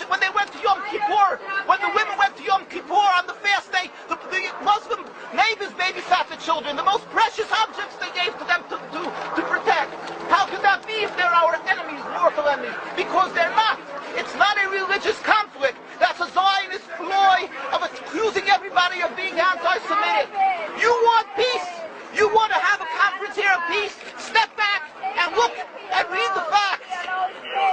when they went to Yom Kippur, when the women went to Yom Kippur on the fast day, the Muslim neighbors babysat the children, the most precious objects they gave to them to protect. How could that be if they're our enemies, mortal enemies? Because they're not. It's not a religious conflict. That's a Zionist ploy of accusing everybody of being anti-Semitic. You want peace? You want to have a conference here of peace? Step back and look and read the facts.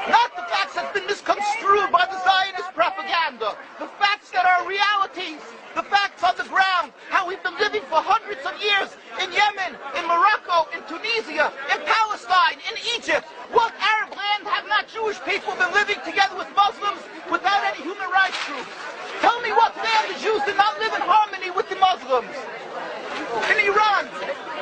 Not the facts that's been misconstrued by the Zionist propaganda. The facts that are realities. The facts on the ground. How we've been living for hundreds of years in Yemen, in Morocco, in Tunisia, in Palestine, in Egypt. What Arab land have not Jewish people been living together with Muslims without any human rights groups? Tell me what land the Jews did not live in harmony with the Muslims. In Iran,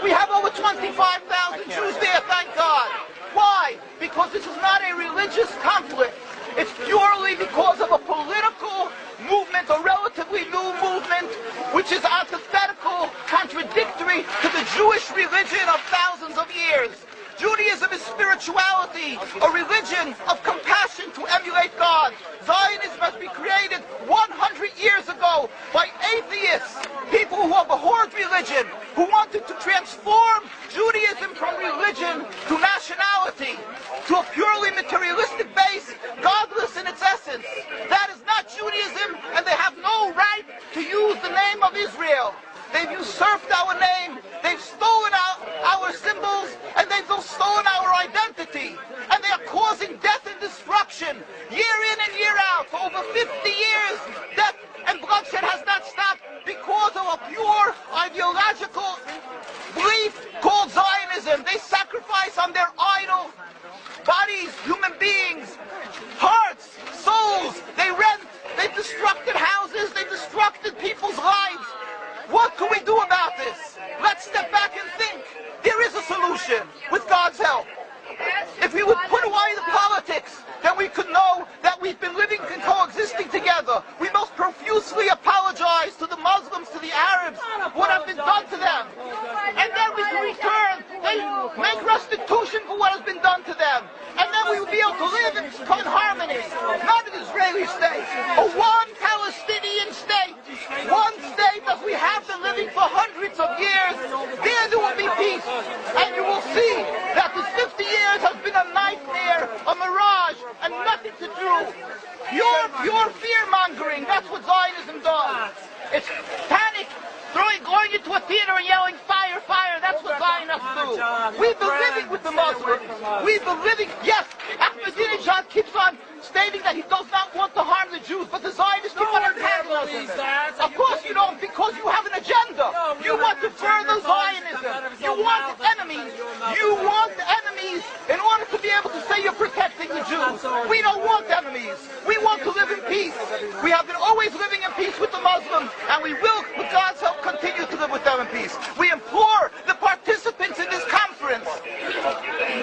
we have over 25,000 Jews there, thank God. Why? Because this is not a religious conflict. It's purely because of a political movement, a relatively new movement, which is antithetical, contradictory to the Jewish religion of thousands of years. Judaism is spirituality, a religion of compassion to emulate God. Zionism has been created 100 years ago by atheists, people who abhorred religion, who wanted to transform Judaism from religion to nationality, to a purely materialistic base, godless in its essence. That is not Judaism, and they have no right to use the name of Israel. They've usurped our name, they've stolen our symbols, and they've stolen our identity. And they are causing death and destruction, year in and year out. For over 50 years, death and bloodshed has not stopped because of a pure ideological belief called Zionism. They sacrifice on their idol bodies, human beings, hearts, souls. They rent, they've destructed houses, they've destructed people's lives. What can we do about this? Let's step back and think. There is a solution with God's help. If we would put away the politics, then we could know that we've been living and coexisting together. We most profusely apologize to the Muslims, to the Arabs, what has been done to them. And then we can return, they make restitution for what has been done to them. And then we will be able to live in harmony. Not an Israeli state, a one Palestinian state. One state that we have been living for hundreds of years. There will be peace. And you will see that this 50 years has been a nightmare, a mirage, and nothing to do. Pure fear-mongering, that's what Zionism does. It's panic, going into a theater and yelling, fire, fire, that's what Zionists do. We've been living with the Muslims. We've been living, yes, Ahmadinejad keeps on stating that he does not want to harm the Jews, but the Zionists keep on antagonizing them. Of course you don't, because you have an agenda. You want to further Zionism. You want enemies. You want enemies in order to be able to say you're protecting the Jews. We don't want enemies. We want to live in peace. We have been always living in peace with the Muslims, and we will, with God's help, continue to live with them in peace. We implore the participants in this conference,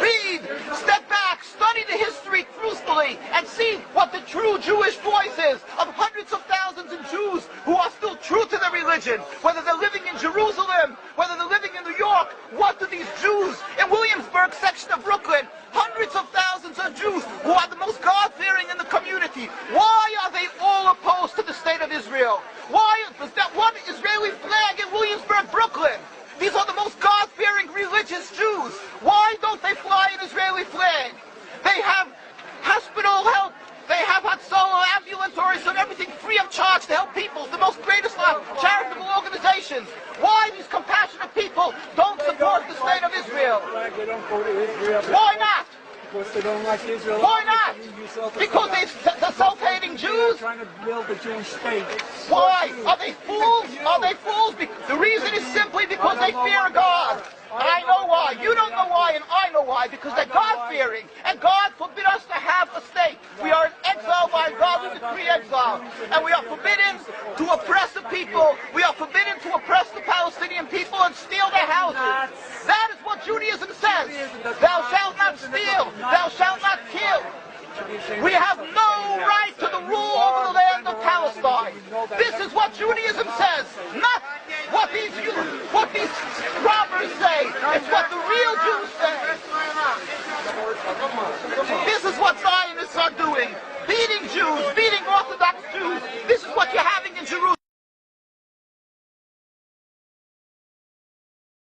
read, step back, study the history truthfully, and see what the true Jewish voice is of hundreds of thousands of Jews who are still true to their religion, whether they're living in Jerusalem, whether they're living in New York. What do these Jews in Williamsburg section of Brooklyn, hundreds of thousands of Jews who are the most God-fearing in the community, why are they all opposed to the state of Israel? Why is that one Israeli flag in Williamsburg, Brooklyn? These are the most God-fearing religious Jews. Why don't they fly an Israeli flag? They have hospital help. They have Hatzalah, ambulatories, and everything free of charge to help people. The most greatest charitable organizations. Why these compassionate people don't support the state of Israel? They don't go to Israel. Why not? Because they don't like Israel. Why not? Because they're self-hating Jews? They're trying to build a Jewish state. Why? Are they fools? Are they fools? The reason is simply because they fear God. I know why. You don't know why, and I know why. Because they're God-fearing. And God forbid us to have a state. We are in exile by God. We decree exile. And we are forbidden to oppress the people. We are forbidden to oppress the Palestinian people and steal their houses. That is what Judaism says. Thou shalt not steal. Thou shalt not kill. We have no right to the rule over the land of Palestine. This is what Judaism says, not what these robbers say. It's what the real Jews say. This is what